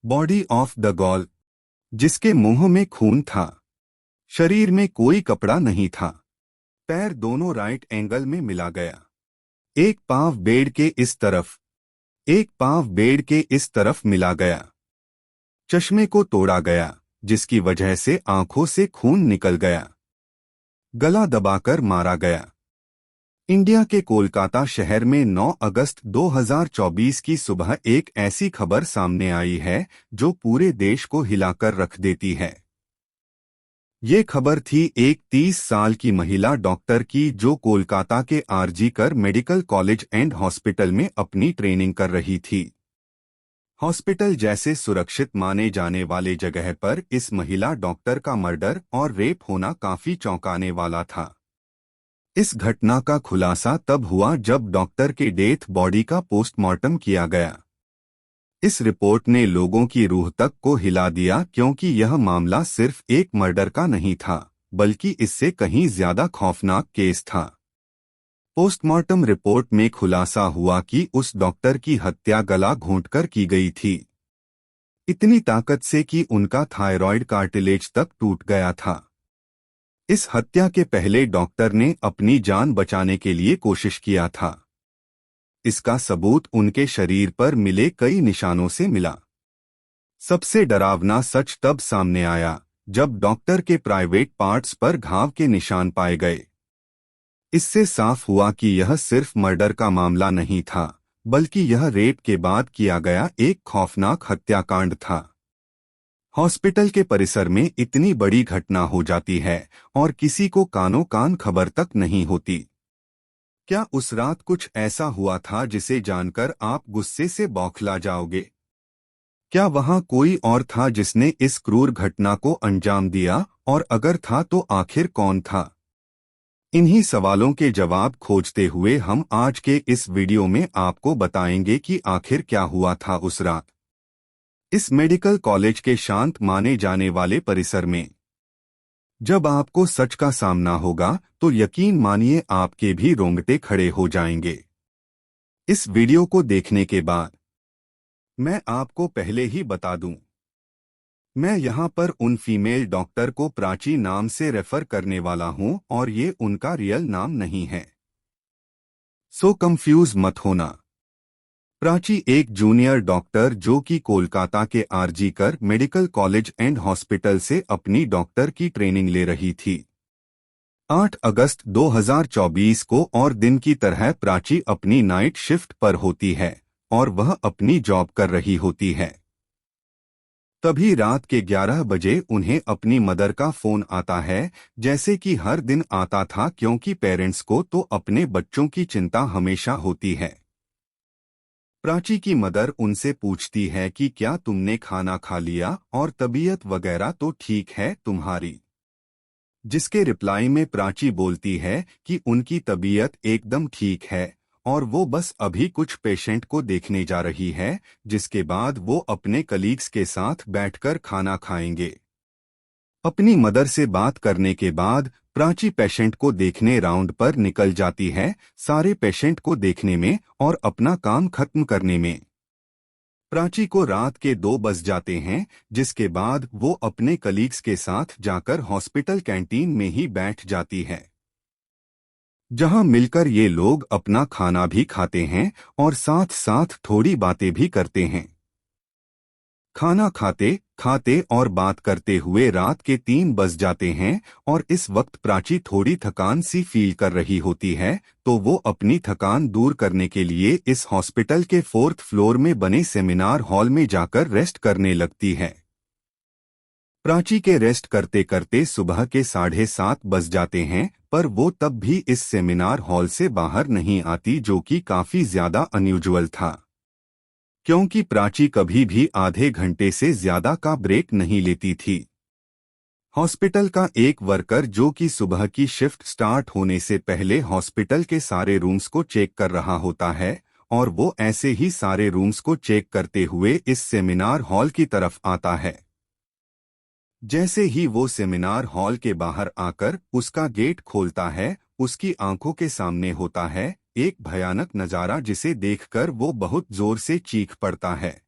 Body of the gall, जिसके मुंह में खून था। शरीर में कोई कपड़ा नहीं था। पैर दोनों राइट एंगल में मिला गया। एक पांव बेड के इस तरफ, एक पांव बेड के इस तरफ मिला गया। चश्मे को तोड़ा गया, जिसकी वजह से आंखों से खून निकल गया। गला दबाकर मारा गया। इंडिया के कोलकाता शहर में 9 अगस्त 2024 की सुबह एक ऐसी खबर सामने आई है जो पूरे देश को हिलाकर रख देती है। ये खबर थी एक 30 साल की महिला डॉक्टर की जो कोलकाता के आरजी कर मेडिकल कॉलेज एंड हॉस्पिटल में अपनी ट्रेनिंग कर रही थी। हॉस्पिटल जैसे सुरक्षित माने जाने वाले जगह पर इस महिला डॉक्टर का मर्डर और रेप होना काफी चौंकाने वाला था। इस घटना का खुलासा तब हुआ जब डॉक्टर के डेथ बॉडी का पोस्टमार्टम किया गया। इस रिपोर्ट ने लोगों की रूह तक को हिला दिया क्योंकि यह मामला सिर्फ एक मर्डर का नहीं था, बल्कि इससे कहीं ज्यादा खौफनाक केस था। पोस्टमार्टम रिपोर्ट में खुलासा हुआ कि उस डॉक्टर की हत्या गला घोंटकर की गई थी, इतनी ताकत से कि उनका थायराइड कार्टिलेज तक टूट गया था। इस हत्या के पहले डॉक्टर ने अपनी जान बचाने के लिए कोशिश किया था। इसका सबूत उनके शरीर पर मिले कई निशानों से मिला। सबसे डरावना सच तब सामने आया जब डॉक्टर के प्राइवेट पार्ट्स पर घाव के निशान पाए गए। इससे साफ हुआ कि यह सिर्फ मर्डर का मामला नहीं था, बल्कि यह रेप के बाद किया गया एक खौफनाक हत्याकांड था। हॉस्पिटल के परिसर में इतनी बड़ी घटना हो जाती है और किसी को कानों कान खबर तक नहीं होती। क्या उस रात कुछ ऐसा हुआ था जिसे जानकर आप गुस्से से बौखला जाओगे? क्या वहां कोई और था जिसने इस क्रूर घटना को अंजाम दिया, और अगर था तो आखिर कौन था? इन्हीं सवालों के जवाब खोजते हुए हम आज के इस वीडियो में आपको बताएंगे कि आखिर क्या हुआ था उस रात इस मेडिकल कॉलेज के शांत माने जाने वाले परिसर में। जब आपको सच का सामना होगा तो यकीन मानिए आपके भी रोंगटे खड़े हो जाएंगे। इस वीडियो को देखने के बाद मैं आपको पहले ही बता दूं, मैं यहां पर उन फीमेल डॉक्टर को प्राची नाम से रेफर करने वाला हूं और ये उनका रियल नाम नहीं है, सो कंफ्यूज मत होना। प्राची एक जूनियर डॉक्टर जो कि कोलकाता के आरजी कर मेडिकल कॉलेज एंड हॉस्पिटल से अपनी डॉक्टर की ट्रेनिंग ले रही थी। 8 अगस्त 2024 को और दिन की तरह प्राची अपनी नाइट शिफ्ट पर होती है और वह अपनी जॉब कर रही होती है। तभी रात के 11 बजे उन्हें अपनी मदर का फोन आता है, जैसे कि हर दिन आता था, क्योंकि पेरेंट्स को तो अपने बच्चों की चिंता हमेशा होती है। प्राची की मदर उनसे पूछती है कि क्या तुमने खाना खा लिया और तबीयत वगैरह तो ठीक है तुम्हारी, जिसके रिप्लाई में प्राची बोलती है कि उनकी तबीयत एकदम ठीक है और वो बस अभी कुछ पेशेंट को देखने जा रही है, जिसके बाद वो अपने कलीग्स के साथ बैठकर खाना खाएंगे। अपनी मदर से बात करने के बाद प्राची पेशेंट को देखने राउंड पर निकल जाती है, सारे पेशेंट को देखने में और अपना काम खत्म करने में। प्राची को रात के 2 बज जाते हैं, जिसके बाद वो अपने कलीग्स के साथ जाकर हॉस्पिटल कैंटीन में ही बैठ जाती है, जहां मिलकर ये लोग अपना खाना भी खाते हैं और साथ साथ थोड़ी बातें भी करते हैं। खाना खाते खाते और बात करते हुए रात के 3 बज जाते हैं और इस वक्त प्राची थोड़ी थकान सी फील कर रही होती है, तो वो अपनी थकान दूर करने के लिए इस हॉस्पिटल के 4th फ्लोर में बने सेमिनार हॉल में जाकर रेस्ट करने लगती है। प्राची के रेस्ट करते करते सुबह के 7:30 बज जाते हैं, पर वो तब भी इस सेमिनार हॉल से बाहर नहीं आती, जो कि काफी ज्यादा अनयूजुअल था, क्योंकि प्राची कभी भी आधे घंटे से ज्यादा का ब्रेक नहीं लेती थी। हॉस्पिटल का एक वर्कर जो कि सुबह की शिफ्ट स्टार्ट होने से पहले हॉस्पिटल के सारे रूम्स को चेक कर रहा होता है, और वो ऐसे ही सारे रूम्स को चेक करते हुए इस सेमिनार हॉल की तरफ आता है। जैसे ही वो सेमिनार हॉल के बाहर आकर उसका गेट खोलता है, उसकी आंखों के सामने होता है एक भयानक नजारा, जिसे देखकर वो बहुत जोर से चीख पड़ता है।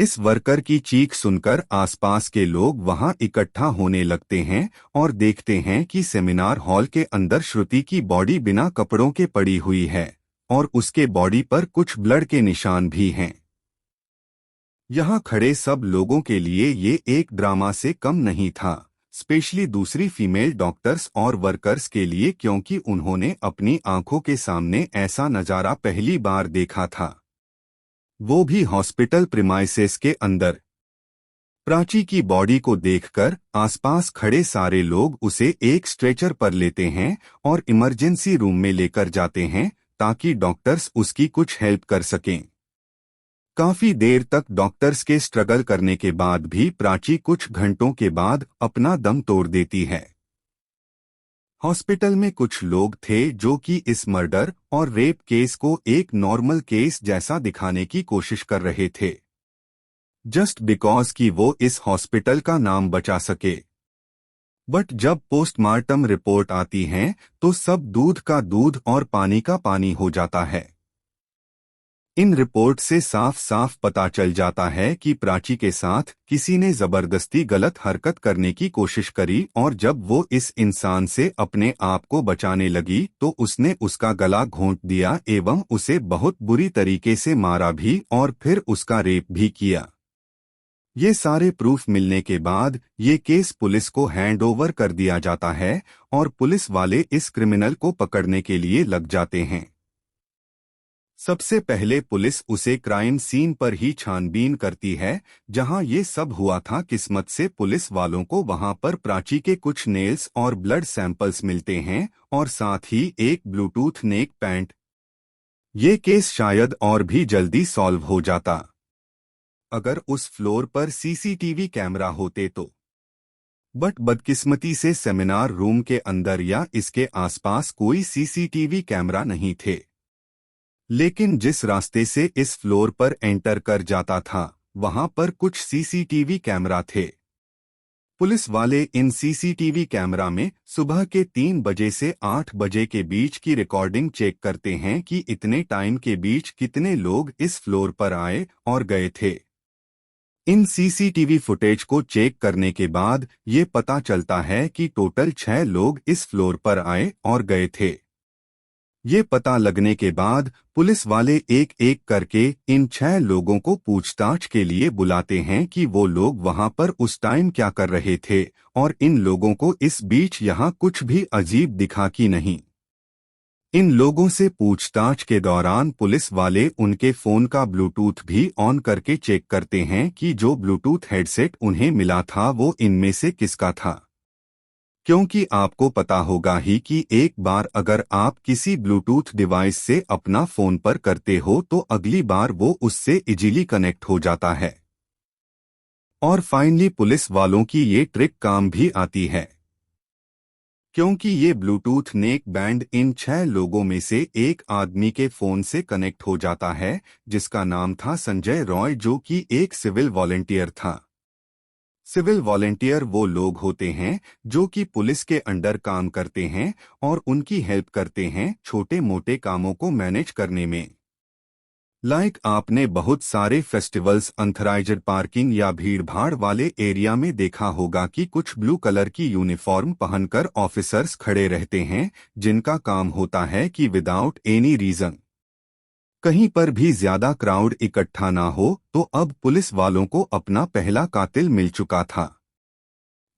इस वर्कर की चीख सुनकर आसपास के लोग वहां इकट्ठा होने लगते हैं और देखते हैं कि सेमिनार हॉल के अंदर श्रुति की बॉडी बिना कपड़ों के पड़ी हुई है और उसके बॉडी पर कुछ ब्लड के निशान भी हैं। यहाँ खड़े सब लोगों के लिए ये एक ड्रामा से कम नहीं था, स्पेशली दूसरी फीमेल डॉक्टर्स और वर्कर्स के लिए, क्योंकि उन्होंने अपनी आंखों के सामने ऐसा नज़ारा पहली बार देखा था, वो भी हॉस्पिटल प्रीमाइसेस के अंदर। प्राची की बॉडी को देखकर आसपास खड़े सारे लोग उसे एक स्ट्रेचर पर लेते हैं और इमरजेंसी रूम में लेकर जाते हैं ताकि डॉक्टर्स उसकी कुछ हेल्प कर सकें। काफी देर तक डॉक्टर्स के स्ट्रगल करने के बाद भी प्राची कुछ घंटों के बाद अपना दम तोड़ देती है। हॉस्पिटल में कुछ लोग थे जो कि इस मर्डर और रेप केस को एक नॉर्मल केस जैसा दिखाने की कोशिश कर रहे थे, जस्ट बिकॉज कि वो इस हॉस्पिटल का नाम बचा सके। बट जब पोस्टमार्टम रिपोर्ट आती है तो सब दूध का दूध और पानी का पानी हो जाता है। इन रिपोर्ट से साफ साफ पता चल जाता है कि प्राची के साथ किसी ने जबरदस्ती गलत हरकत करने की कोशिश करी और जब वो इस इंसान से अपने आप को बचाने लगी तो उसने उसका गला घोंट दिया एवं उसे बहुत बुरी तरीके से मारा भी और फिर उसका रेप भी किया। ये सारे प्रूफ मिलने के बाद ये केस पुलिस को हैंड ओवर कर दिया जाता है और पुलिस वाले इस क्रिमिनल को पकड़ने के लिए लग जाते हैं। सबसे पहले पुलिस उसे क्राइम सीन पर ही छानबीन करती है जहां ये सब हुआ था। किस्मत से पुलिस वालों को वहां पर प्राची के कुछ नेल्स और ब्लड सैंपल्स मिलते हैं और साथ ही एक ब्लूटूथ नेक पैंट। ये केस शायद और भी जल्दी सॉल्व हो जाता अगर उस फ्लोर पर सीसीटीवी कैमरा होते तो। बट बदकिस्मती से सेमिनार रूम के अंदर या इसके आसपास कोई सीसीटीवी कैमरा नहीं थे, लेकिन जिस रास्ते से इस फ्लोर पर एंटर कर जाता था वहां पर कुछ सीसीटीवी कैमरा थे। पुलिस वाले इन सीसीटीवी कैमरा में सुबह के 3 बजे से 8 बजे के बीच की रिकॉर्डिंग चेक करते हैं कि इतने टाइम के बीच कितने लोग इस फ्लोर पर आए और गए थे। इन सीसीटीवी फुटेज को चेक करने के बाद ये पता चलता है कि टोटल 6 लोग इस फ्लोर पर आए और गए थे। ये पता लगने के बाद पुलिस वाले एक एक करके इन 6 लोगों को पूछताछ के लिए बुलाते हैं कि वो लोग वहां पर उस टाइम क्या कर रहे थे और इन लोगों को इस बीच यहाँ कुछ भी अजीब दिखा कि नहीं। इन लोगों से पूछताछ के दौरान पुलिस वाले उनके फोन का ब्लूटूथ भी ऑन करके चेक करते हैं कि जो ब्लूटूथ हेडसेट उन्हें मिला था वो इनमें से किसका था, क्योंकि आपको पता होगा ही कि एक बार अगर आप किसी ब्लूटूथ डिवाइस से अपना फोन पर करते हो तो अगली बार वो उससे इजीली कनेक्ट हो जाता है। और फाइनली पुलिस वालों की ये ट्रिक काम भी आती है, क्योंकि ये ब्लूटूथ नेक बैंड इन 6 लोगों में से एक आदमी के फोन से कनेक्ट हो जाता है जिसका नाम था संजय रॉय, जो कि एक सिविल वॉलंटियर था। सिविल वॉलंटियर वो लोग होते हैं जो कि पुलिस के अंडर काम करते हैं और उनकी हेल्प करते हैं छोटे मोटे कामों को मैनेज करने में। आपने बहुत सारे फेस्टिवल्स, अनथराइज्ड पार्किंग या भीड़भाड़ वाले एरिया में देखा होगा कि कुछ ब्लू कलर की यूनिफॉर्म पहनकर ऑफिसर्स खड़े रहते हैं जिनका काम होता है कि विदाउट एनी रीजन कहीं पर भी ज्यादा क्राउड इकट्ठा ना हो। तो अब पुलिस वालों को अपना पहला कातिल मिल चुका था,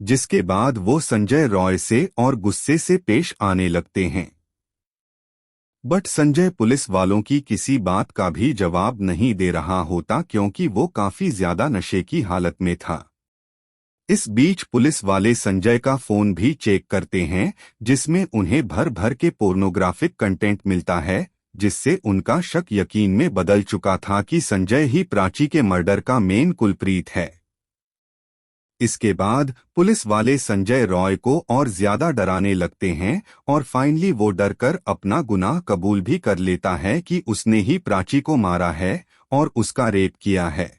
जिसके बाद वो संजय रॉय से और गुस्से से पेश आने लगते हैं। बट संजय पुलिस वालों की किसी बात का भी जवाब नहीं दे रहा होता क्योंकि वो काफी ज्यादा नशे की हालत में था। इस बीच पुलिस वाले संजय का फोन भी चेक करते हैं जिसमें उन्हें भर भर के पोर्नोग्राफिक कंटेंट मिलता है, जिससे उनका शक यकीन में बदल चुका था कि संजय ही प्राची के मर्डर का मेन कुलप्रीत है। इसके बाद पुलिस वाले संजय रॉय को और ज्यादा डराने लगते हैं और फाइनली वो डरकर अपना गुनाह कबूल भी कर लेता है कि उसने ही प्राची को मारा है और उसका रेप किया है।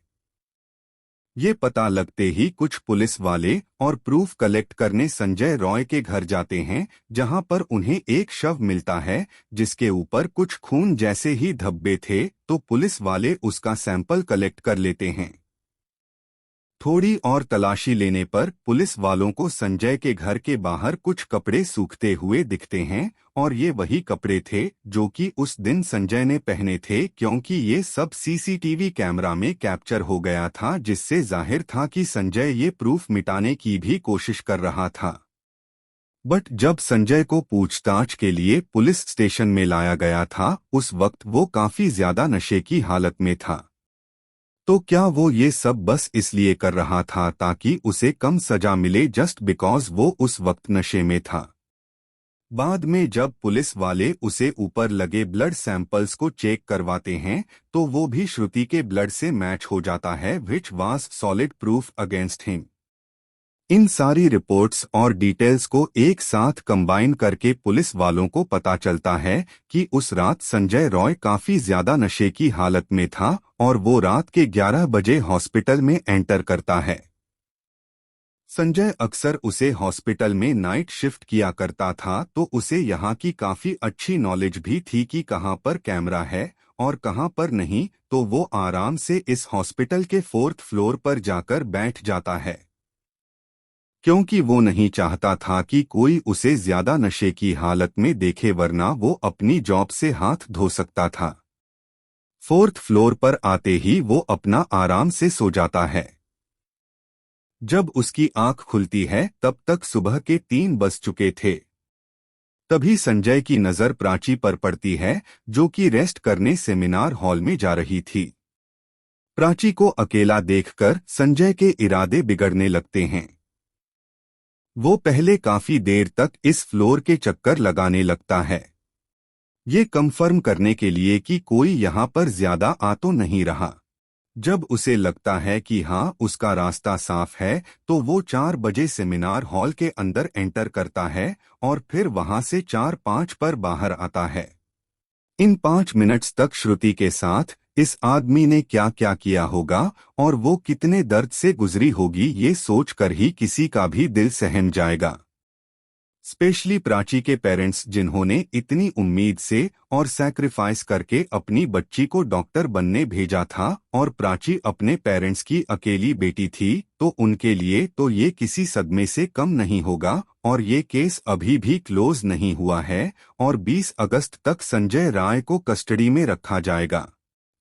ये पता लगते ही कुछ पुलिस वाले और प्रूफ कलेक्ट करने संजय रॉय के घर जाते हैं जहां पर उन्हें एक शव मिलता है जिसके ऊपर कुछ खून जैसे ही धब्बे थे। तो पुलिस वाले उसका सैंपल कलेक्ट कर लेते हैं। थोड़ी और तलाशी लेने पर पुलिस वालों को संजय के घर के बाहर कुछ कपड़े सूखते हुए दिखते हैं और ये वही कपड़े थे जो कि उस दिन संजय ने पहने थे, क्योंकि ये सब सीसीटीवी कैमरा में कैप्चर हो गया था, जिससे जाहिर था कि संजय ये प्रूफ मिटाने की भी कोशिश कर रहा था। बट जब संजय को पूछताछ के लिए पुलिस स्टेशन में लाया गया था, उस वक्त वो काफी ज्यादा नशे की हालत में था। तो क्या वो ये सब बस इसलिए कर रहा था ताकि उसे कम सजा मिले, जस्ट बिकॉज वो उस वक्त नशे में था? बाद में जब पुलिस वाले उसे ऊपर लगे ब्लड सैंपल्स को चेक करवाते हैं तो वो भी श्रुति के ब्लड से मैच हो जाता है, which was solid proof against him. इन सारी रिपोर्ट्स और डिटेल्स को एक साथ कंबाइन करके पुलिस वालों को पता चलता है कि उस रात संजय रॉय काफी ज्यादा नशे की हालत में था और वो रात के 11 बजे हॉस्पिटल में एंटर करता है। संजय अक्सर उसे हॉस्पिटल में नाइट शिफ्ट किया करता था, तो उसे यहाँ की काफी अच्छी नॉलेज भी थी कि कहाँ पर कैमरा है और कहाँ पर नहीं, तो वो आराम से इस हॉस्पिटल के 4th फ्लोर पर जाकर बैठ जाता है, क्योंकि वो नहीं चाहता था कि कोई उसे ज्यादा नशे की हालत में देखे, वरना वो अपनी जॉब से हाथ धो सकता था। 4th फ्लोर पर आते ही वो अपना आराम से सो जाता है। जब उसकी आंख खुलती है तब तक सुबह के 3 बज चुके थे। तभी संजय की नजर प्राची पर पड़ती है, जो कि रेस्ट करने सेमिनार हॉल में जा रही थी। प्राची को अकेला देखकर संजय के इरादे बिगड़ने लगते हैं। वो पहले काफी देर तक इस फ्लोर के चक्कर लगाने लगता है, ये कंफर्म करने के लिए कि कोई यहाँ पर ज्यादा आ तो नहीं रहा। जब उसे लगता है कि हाँ उसका रास्ता साफ है, तो वो 4 बजे सेमिनार हॉल के अंदर एंटर करता है और फिर वहां से 4-5 पर बाहर आता है। इन 5 मिनट्स तक श्रुति के साथ इस आदमी ने क्या क्या किया होगा और वो कितने दर्द से गुजरी होगी, ये सोचकर ही किसी का भी दिल सहम जाएगा। स्पेशली प्राची के पेरेंट्स, जिन्होंने इतनी उम्मीद से और सैक्रिफाइस करके अपनी बच्ची को डॉक्टर बनने भेजा था, और प्राची अपने पेरेंट्स की अकेली बेटी थी, तो उनके लिए तो ये किसी सदमे से कम नहीं होगा। और ये केस अभी भी क्लोज नहीं हुआ है और 20 अगस्त तक संजय राय को कस्टडी में रखा जाएगा।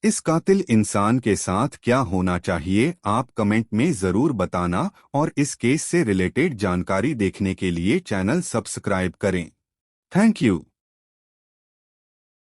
इस कातिल इंसान के साथ क्या होना चाहिए, आप कमेंट में जरूर बताना, और इस केस से रिलेटेड जानकारी देखने के लिए चैनल सब्सक्राइब करें। Thank you.